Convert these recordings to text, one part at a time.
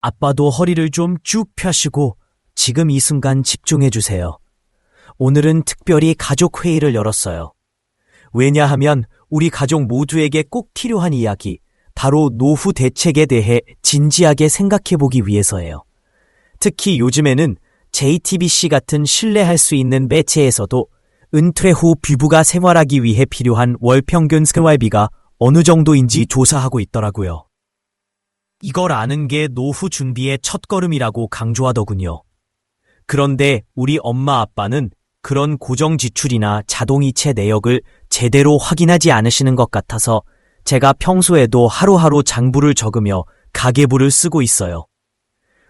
아빠도 허리를 좀 쭉 펴시고 지금 이 순간 집중해 주세요. 오늘은 특별히 가족 회의를 열었어요. 왜냐하면 우리 가족 모두에게 꼭 필요한 이야기, 바로 노후 대책에 대해 진지하게 생각해 보기 위해서예요. 특히 요즘에는 JTBC 같은 신뢰할 수 있는 매체에서도 은퇴 후 부부가 생활하기 위해 필요한 월 평균 생활비가 어느 정도인지 조사하고 있더라고요. 이걸 아는 게 노후 준비의 첫걸음이라고 강조하더군요. 그런데 우리 엄마 아빠는 그런 고정 지출이나 자동이체 내역을 제대로 확인하지 않으시는 것 같아서 제가 평소에도 하루하루 장부를 적으며 가계부를 쓰고 있어요.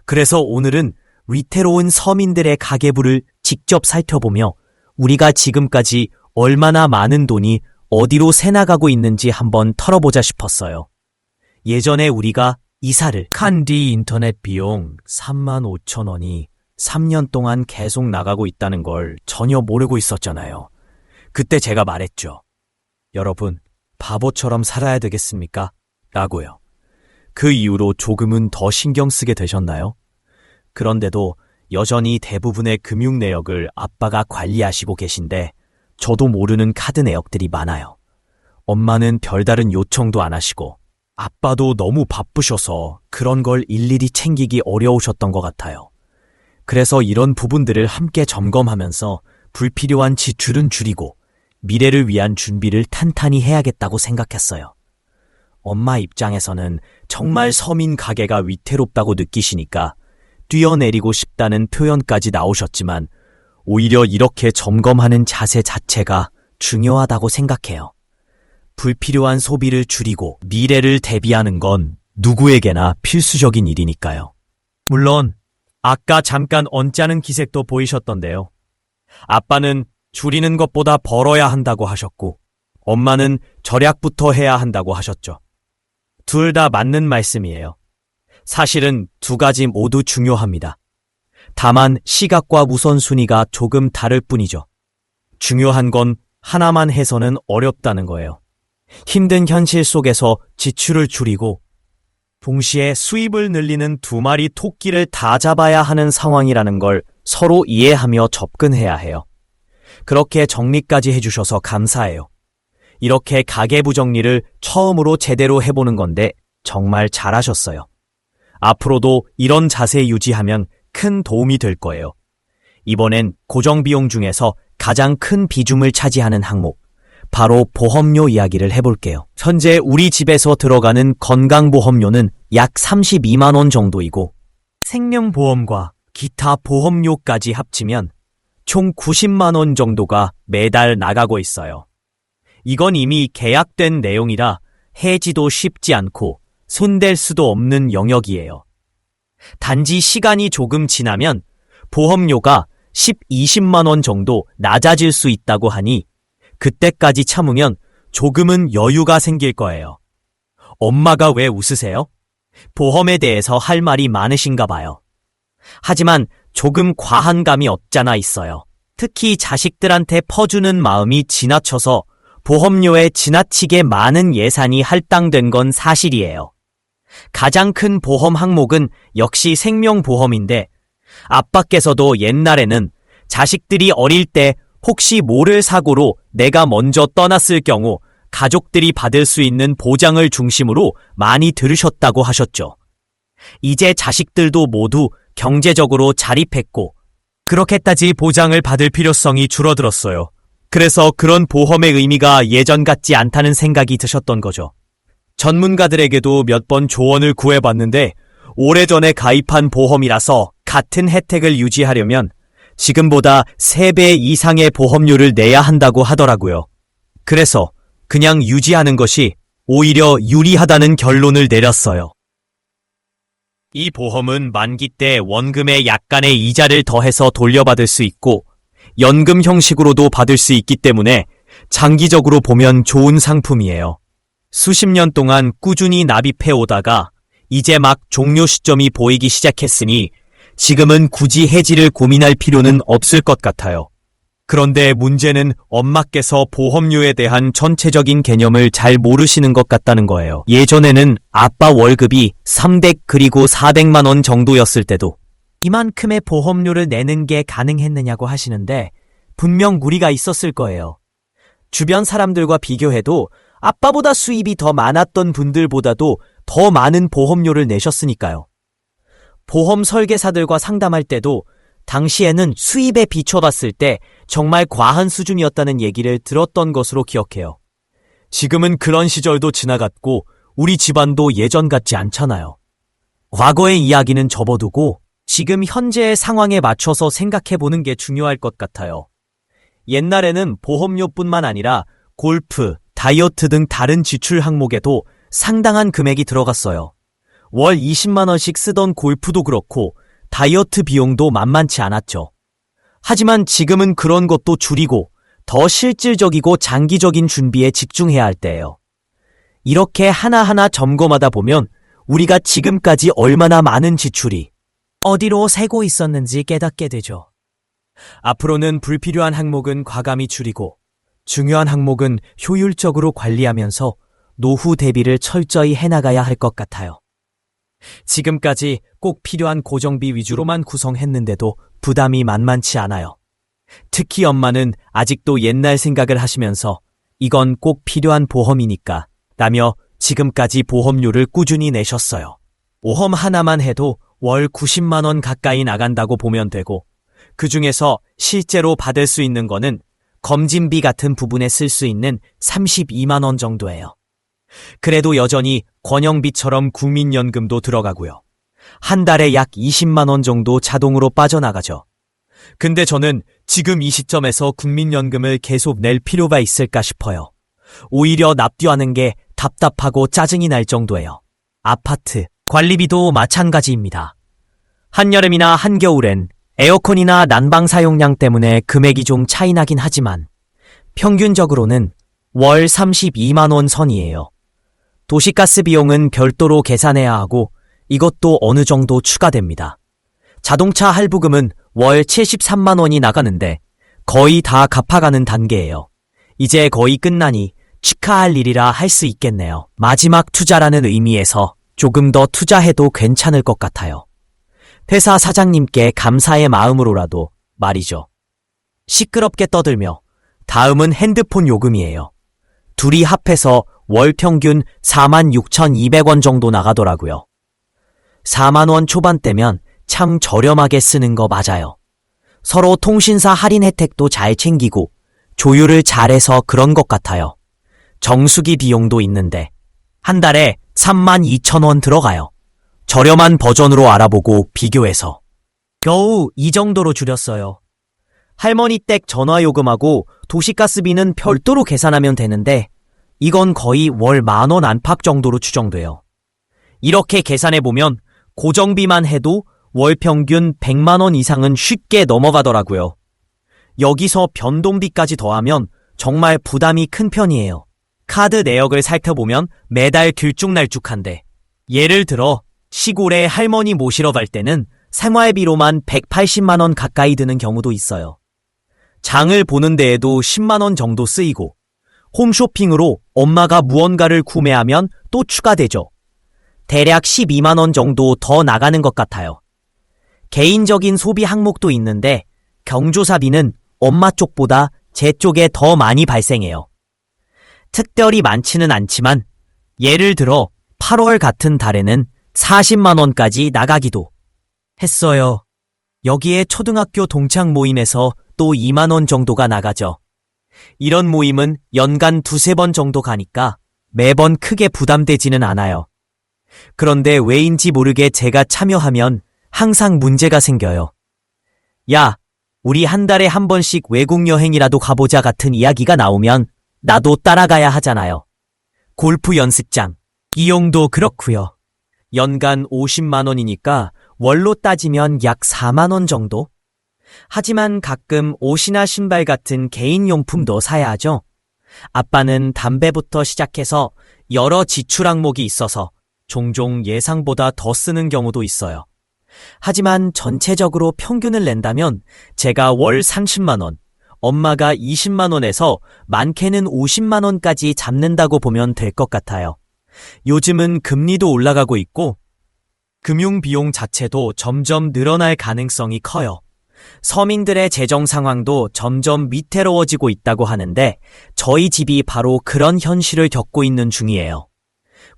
그래서 오늘은 위태로운 서민들의 가계부를 직접 살펴보며 우리가 지금까지 얼마나 많은 돈이 어디로 새나가고 있는지 한번 털어보자 싶었어요. 예전에 우리가 이사를 간 뒤 인터넷 비용 35,000원이 3년 동안 계속 나가고 있다는 걸 전혀 모르고 있었잖아요. 그때 제가 말했죠. 여러분, 바보처럼 살아야 되겠습니까? 라고요. 그 이후로 조금은 더 신경 쓰게 되셨나요? 그런데도 여전히 대부분의 금융 내역을 아빠가 관리하시고 계신데 저도 모르는 카드 내역들이 많아요. 엄마는 별다른 요청도 안 하시고 아빠도 너무 바쁘셔서 그런 걸 일일이 챙기기 어려우셨던 것 같아요. 그래서 이런 부분들을 함께 점검하면서 불필요한 지출은 줄이고 미래를 위한 준비를 탄탄히 해야겠다고 생각했어요. 엄마 입장에서는 정말 서민 가게가 위태롭다고 느끼시니까 뛰어내리고 싶다는 표현까지 나오셨지만 오히려 이렇게 점검하는 자세 자체가 중요하다고 생각해요. 불필요한 소비를 줄이고 미래를 대비하는 건 누구에게나 필수적인 일이니까요. 물론 아까 잠깐 언짢은 기색도 보이셨던데요. 아빠는 줄이는 것보다 벌어야 한다고 하셨고 엄마는 절약부터 해야 한다고 하셨죠. 둘 다 맞는 말씀이에요. 사실은 두 가지 모두 중요합니다. 다만 시각과 우선순위가 조금 다를 뿐이죠. 중요한 건 하나만 해서는 어렵다는 거예요. 힘든 현실 속에서 지출을 줄이고 동시에 수입을 늘리는 두 마리 토끼를 다 잡아야 하는 상황이라는 걸 서로 이해하며 접근해야 해요. 그렇게 정리까지 해주셔서 감사해요. 이렇게 가계부 정리를 처음으로 제대로 해보는 건데 정말 잘하셨어요. 앞으로도 이런 자세 유지하면 큰 도움이 될 거예요. 이번엔 고정비용 중에서 가장 큰 비중을 차지하는 항목, 바로 보험료 이야기를 해볼게요. 현재 우리 집에서 들어가는 건강보험료는 약 32만 원 정도이고 생명보험과 기타 보험료까지 합치면 총 90만 원 정도가 매달 나가고 있어요. 이건 이미 계약된 내용이라 해지도 쉽지 않고 손댈 수도 없는 영역이에요. 단지 시간이 조금 지나면 보험료가 20만 원 정도 낮아질 수 있다고 하니 그때까지 참으면 조금은 여유가 생길 거예요. 엄마가 왜 웃으세요? 보험에 대해서 할 말이 많으신가 봐요. 하지만 조금 과한 감이 없잖아 있어요. 특히 자식들한테 퍼주는 마음이 지나쳐서 보험료에 지나치게 많은 예산이 할당된 건 사실이에요. 가장 큰 보험 항목은 역시 생명보험인데 아빠께서도 옛날에는 자식들이 어릴 때 혹시 모를 사고로 내가 먼저 떠났을 경우 가족들이 받을 수 있는 보장을 중심으로 많이 들으셨다고 하셨죠. 이제 자식들도 모두 경제적으로 자립했고 그렇게까지 보장을 받을 필요성이 줄어들었어요. 그래서 그런 보험의 의미가 예전 같지 않다는 생각이 드셨던 거죠. 전문가들에게도 몇 번 조언을 구해봤는데 오래전에 가입한 보험이라서 같은 혜택을 유지하려면 지금보다 3배 이상의 보험료를 내야 한다고 하더라고요. 그래서 그냥 유지하는 것이 오히려 유리하다는 결론을 내렸어요. 이 보험은 만기 때 원금에 약간의 이자를 더해서 돌려받을 수 있고 연금 형식으로도 받을 수 있기 때문에 장기적으로 보면 좋은 상품이에요. 수십 년 동안 꾸준히 납입해 오다가 이제 막 종료 시점이 보이기 시작했으니 지금은 굳이 해지를 고민할 필요는 없을 것 같아요. 그런데 문제는 엄마께서 보험료에 대한 전체적인 개념을 잘 모르시는 것 같다는 거예요. 예전에는 아빠 월급이 300 그리고 400만 원 정도였을 때도 이만큼의 보험료를 내는 게 가능했느냐고 하시는데 분명 무리가 있었을 거예요. 주변 사람들과 비교해도 아빠보다 수입이 더 많았던 분들보다도 더 많은 보험료를 내셨으니까요. 보험 설계사들과 상담할 때도 당시에는 수입에 비춰봤을 때 정말 과한 수준이었다는 얘기를 들었던 것으로 기억해요. 지금은 그런 시절도 지나갔고 우리 집안도 예전 같지 않잖아요. 과거의 이야기는 접어두고 지금 현재의 상황에 맞춰서 생각해보는 게 중요할 것 같아요. 옛날에는 보험료뿐만 아니라 골프, 다이어트 등 다른 지출 항목에도 상당한 금액이 들어갔어요. 월 20만 원씩 쓰던 골프도 그렇고 다이어트 비용도 만만치 않았죠. 하지만 지금은 그런 것도 줄이고 더 실질적이고 장기적인 준비에 집중해야 할 때예요. 이렇게 하나하나 점검하다 보면 우리가 지금까지 얼마나 많은 지출이 어디로 새고 있었는지 깨닫게 되죠. 앞으로는 불필요한 항목은 과감히 줄이고 중요한 항목은 효율적으로 관리하면서 노후 대비를 철저히 해나가야 할 것 같아요. 지금까지 꼭 필요한 고정비 위주로만 구성했는데도 부담이 만만치 않아요. 특히 엄마는 아직도 옛날 생각을 하시면서 이건 꼭 필요한 보험이니까 라며 지금까지 보험료를 꾸준히 내셨어요. 보험 하나만 해도 월 90만 원 가까이 나간다고 보면 되고 그 중에서 실제로 받을 수 있는 거는 검진비 같은 부분에 쓸 수 있는 32만 원 정도예요. 그래도 여전히 권영비처럼 국민연금도 들어가고요. 한 달에 약 20만 원 정도 자동으로 빠져나가죠. 근데 저는 지금 이 시점에서 국민연금을 계속 낼 필요가 있을까 싶어요. 오히려 납부하는 게 답답하고 짜증이 날 정도예요. 아파트, 관리비도 마찬가지입니다. 한여름이나 한겨울엔 에어컨이나 난방 사용량 때문에 금액이 좀 차이 나긴 하지만 평균적으로는 월 32만 원 선이에요. 도시가스 비용은 별도로 계산해야 하고 이것도 어느 정도 추가됩니다. 자동차 할부금은 월 73만 원이 나가는데 거의 다 갚아가는 단계예요. 이제 거의 끝나니 축하할 일이라 할 수 있겠네요. 마지막 투자라는 의미에서 조금 더 투자해도 괜찮을 것 같아요. 회사 사장님께 감사의 마음으로라도 말이죠. 시끄럽게 떠들며 다음은 핸드폰 요금이에요. 둘이 합해서 월 평균 46,200원 정도 나가더라고요. 4만 원 초반대면 참 저렴하게 쓰는 거 맞아요. 서로 통신사 할인 혜택도 잘 챙기고 조율을 잘해서 그런 것 같아요. 정수기 비용도 있는데 한 달에 32,000원 들어가요. 저렴한 버전으로 알아보고 비교해서 겨우 이 정도로 줄였어요. 할머니 댁 전화요금하고 도시가스비는 별도로 계산하면 되는데 이건 거의 월 10,000원 안팎 정도로 추정돼요. 이렇게 계산해보면 고정비만 해도 월 평균 100만 원 이상은 쉽게 넘어가더라고요. 여기서 변동비까지 더하면 정말 부담이 큰 편이에요. 카드 내역을 살펴보면 매달 들쭉날쭉한데 예를 들어 시골에 할머니 모시러 갈 때는 생활비로만 180만 원 가까이 드는 경우도 있어요. 장을 보는 데에도 10만 원 정도 쓰이고 홈쇼핑으로 엄마가 무언가를 구매하면 또 추가되죠. 대략 12만 원 정도 더 나가는 것 같아요. 개인적인 소비 항목도 있는데 경조사비는 엄마 쪽보다 제 쪽에 더 많이 발생해요. 특별히 많지는 않지만 예를 들어 8월 같은 달에는 40만 원까지 나가기도 했어요. 여기에 초등학교 동창 모임에서 또 2만 원 정도가 나가죠. 이런 모임은 연간 2-3번 정도 가니까 매번 크게 부담되지는 않아요. 그런데 왜인지 모르게 제가 참여하면 항상 문제가 생겨요. 야, 우리 한 달에 한 번씩 외국 여행이라도 가보자 같은 이야기가 나오면 나도 따라가야 하잖아요. 골프 연습장, 비용도 그렇고요. 연간 50만 원이니까 월로 따지면 약 4만 원 정도? 하지만 가끔 옷이나 신발 같은 개인용품도 사야 하죠. 아빠는 담배부터 시작해서 여러 지출 항목이 있어서 종종 예상보다 더 쓰는 경우도 있어요. 하지만 전체적으로 평균을 낸다면 제가 월 30만 원, 엄마가 20만 원에서 많게는 50만 원까지 잡는다고 보면 될 것 같아요. 요즘은 금리도 올라가고 있고 금융 비용 자체도 점점 늘어날 가능성이 커요. 서민들의 재정 상황도 점점 위태로워지고 있다고 하는데 저희 집이 바로 그런 현실을 겪고 있는 중이에요.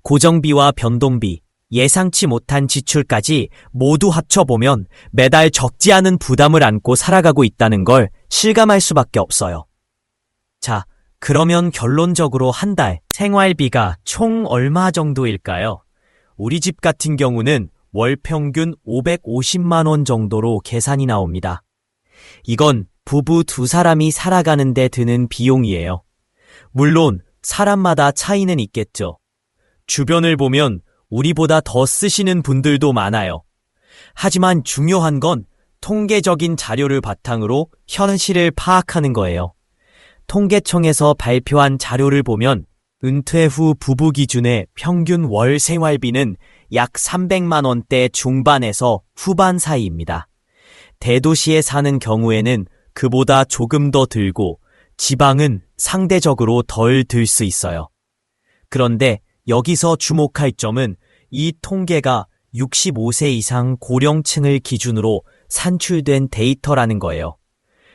고정비와 변동비, 예상치 못한 지출까지 모두 합쳐보면 매달 적지 않은 부담을 안고 살아가고 있다는 걸 실감할 수밖에 없어요. 자, 그러면 결론적으로 한 달 생활비가 총 얼마 정도일까요? 우리 집 같은 경우는 월 평균 550만 원 정도로 계산이 나옵니다. 이건 부부 두 사람이 살아가는 데 드는 비용이에요. 물론 사람마다 차이는 있겠죠. 주변을 보면 우리보다 더 쓰시는 분들도 많아요. 하지만 중요한 건 통계적인 자료를 바탕으로 현실을 파악하는 거예요. 통계청에서 발표한 자료를 보면 은퇴 후 부부 기준의 평균 월 생활비는 약 300만 원대 중반에서 후반 사이입니다. 대도시에 사는 경우에는 그보다 조금 더 들고 지방은 상대적으로 덜 들 수 있어요. 그런데 여기서 주목할 점은 이 통계가 65세 이상 고령층을 기준으로 산출된 데이터라는 거예요.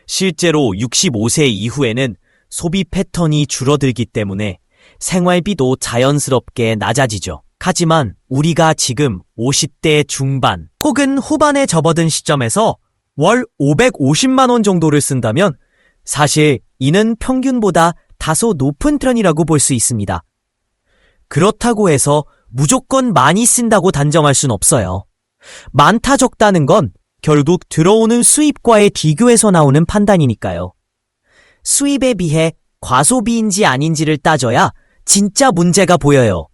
실제로 65세 이후에는 소비 패턴이 줄어들기 때문에 생활비도 자연스럽게 낮아지죠. 하지만 우리가 지금 50대 중반 혹은 후반에 접어든 시점에서 월 550만 원 정도를 쓴다면 사실 이는 평균보다 다소 높은 편이라고 볼 수 있습니다. 그렇다고 해서 무조건 많이 쓴다고 단정할 순 없어요. 많다 적다는 건 결국 들어오는 수입과의 비교에서 나오는 판단이니까요. 수입에 비해 과소비인지 아닌지를 따져야 진짜 문제가 보여요.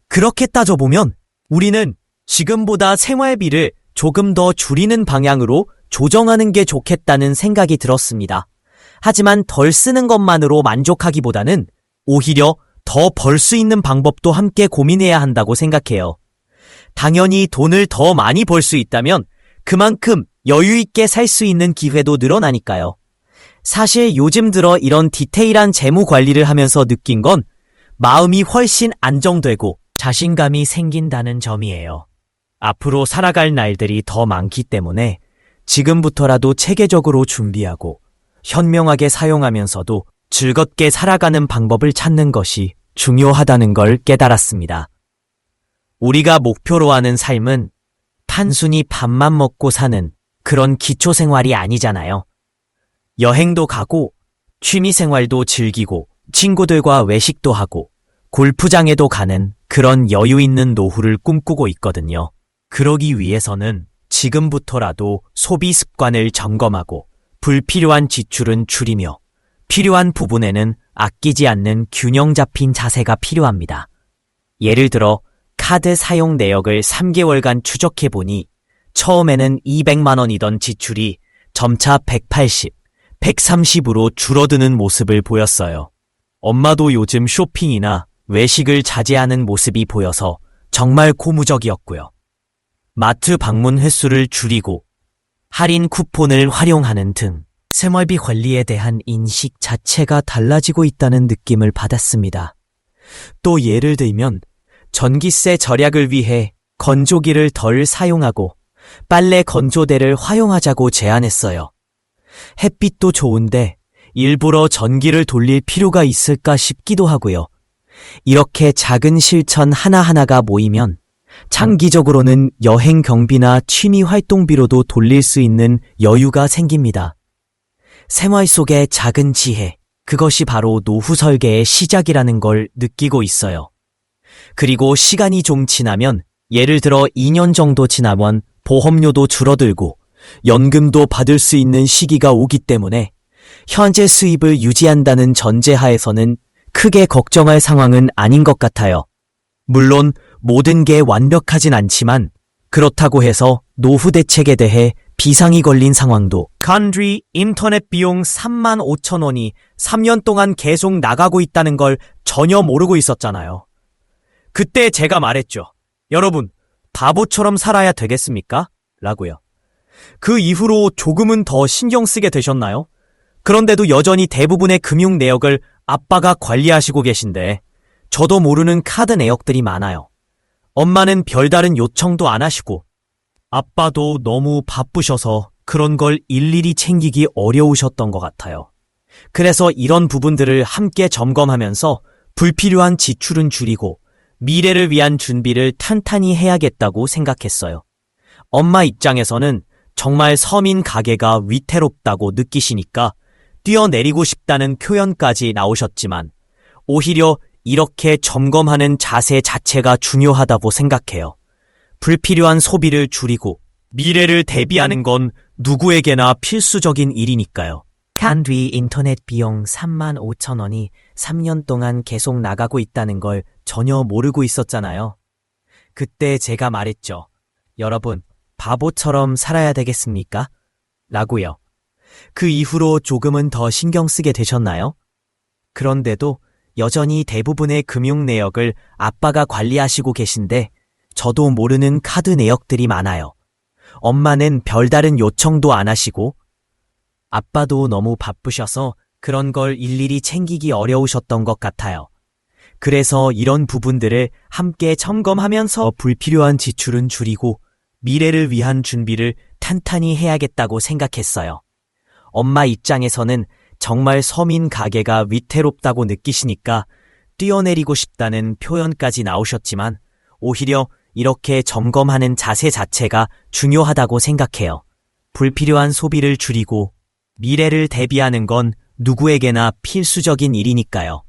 그렇게 따져보면 우리는 지금보다 생활비를 조금 더 줄이는 방향으로 조정하는 게 좋겠다는 생각이 들었습니다. 하지만 덜 쓰는 것만으로 만족하기보다는 오히려 더 벌 수 있는 방법도 함께 고민해야 한다고 생각해요. 당연히 돈을 더 많이 벌 수 있다면 그만큼 여유 있게 살 수 있는 기회도 늘어나니까요. 사실 요즘 들어 이런 디테일한 재무 관리를 하면서 느낀 건 마음이 훨씬 안정되고 자신감이 생긴다는 점이에요. 앞으로 살아갈 날들이 더 많기 때문에 지금부터라도 체계적으로 준비하고 현명하게 사용하면서도 즐겁게 살아가는 방법을 찾는 것이 중요하다는 걸 깨달았습니다. 우리가 목표로 하는 삶은 단순히 밥만 먹고 사는 그런 기초생활이 아니잖아요. 여행도 가고 취미생활도 즐기고 친구들과 외식도 하고 골프장에도 가는 그런 여유 있는 노후를 꿈꾸고 있거든요. 그러기 위해서는 지금부터라도 소비 습관을 점검하고 불필요한 지출은 줄이며 필요한 부분에는 아끼지 않는 균형 잡힌 자세가 필요합니다. 예를 들어 카드 사용 내역을 3개월간 추적해보니 처음에는 200만 원이던 지출이 점차 180, 130으로 줄어드는 모습을 보였어요. 엄마도 요즘 쇼핑이나 외식을 자제하는 모습이 보여서 정말 고무적이었고요. 마트 방문 횟수를 줄이고 할인 쿠폰을 활용하는 등 생활비 관리에 대한 인식 자체가 달라지고 있다는 느낌을 받았습니다. 또 예를 들면 전기세 절약을 위해 건조기를 덜 사용하고 빨래 건조대를 활용하자고 제안했어요. 햇빛도 좋은데 일부러 전기를 돌릴 필요가 있을까 싶기도 하고요. 이렇게 작은 실천 하나하나가 모이면 장기적으로는 여행 경비나 취미 활동비로도 돌릴 수 있는 여유가 생깁니다. 생활 속의 작은 지혜, 그것이 바로 노후 설계의 시작이라는 걸 느끼고 있어요. 그리고 시간이 좀 지나면, 예를 들어 2년 정도 지나면 보험료도 줄어들고 연금도 받을 수 있는 시기가 오기 때문에 현재 수입을 유지한다는 전제하에서는 크게 걱정할 상황은 아닌 것 같아요. 물론 모든 게 완벽하진 않지만 그렇다고 해서 노후 대책에 대해 비상이 걸린 상황도 컨트리 인터넷 비용 3만 5천 원이 3년 동안 계속 나가고 있다는 걸 전혀 모르고 있었잖아요. 그때 제가 말했죠. 여러분, 바보처럼 살아야 되겠습니까? 라고요. 그 이후로 조금은 더 신경 쓰게 되셨나요? 그런데도 여전히 대부분의 금융 내역을 아빠가 관리하시고 계신데 저도 모르는 카드 내역들이 많아요. 엄마는 별다른 요청도 안 하시고 아빠도 너무 바쁘셔서 그런 걸 일일이 챙기기 어려우셨던 것 같아요. 그래서 이런 부분들을 함께 점검하면서 불필요한 지출은 줄이고 미래를 위한 준비를 탄탄히 해야겠다고 생각했어요. 엄마 입장에서는 정말 서민 가게가 위태롭다고 느끼시니까 뛰어내리고 싶다는 표현까지 나오셨지만 오히려 이렇게 점검하는 자세 자체가 중요하다고 생각해요. 불필요한 소비를 줄이고 미래를 대비하는 건 누구에게나 필수적인 일이니까요. 간 뒤 인터넷 비용 35,000원이 3년 동안 계속 나가고 있다는 걸 전혀 모르고 있었잖아요. 그때 제가 말했죠. 여러분, 바보처럼 살아야 되겠습니까? 라고요. 그 이후로 조금은 더 신경 쓰게 되셨나요? 그런데도 여전히 대부분의 금융 내역을 아빠가 관리하시고 계신데 저도 모르는 카드 내역들이 많아요. 엄마는 별다른 요청도 안 하시고 아빠도 너무 바쁘셔서 그런 걸 일일이 챙기기 어려우셨던 것 같아요. 그래서 이런 부분들을 함께 점검하면서 불필요한 지출은 줄이고 미래를 위한 준비를 탄탄히 해야겠다고 생각했어요. 엄마 입장에서는 정말 서민 가게가 위태롭다고 느끼시니까 뛰어내리고 싶다는 표현까지 나오셨지만 오히려 이렇게 점검하는 자세 자체가 중요하다고 생각해요. 불필요한 소비를 줄이고 미래를 대비하는 건 누구에게나 필수적인 일이니까요.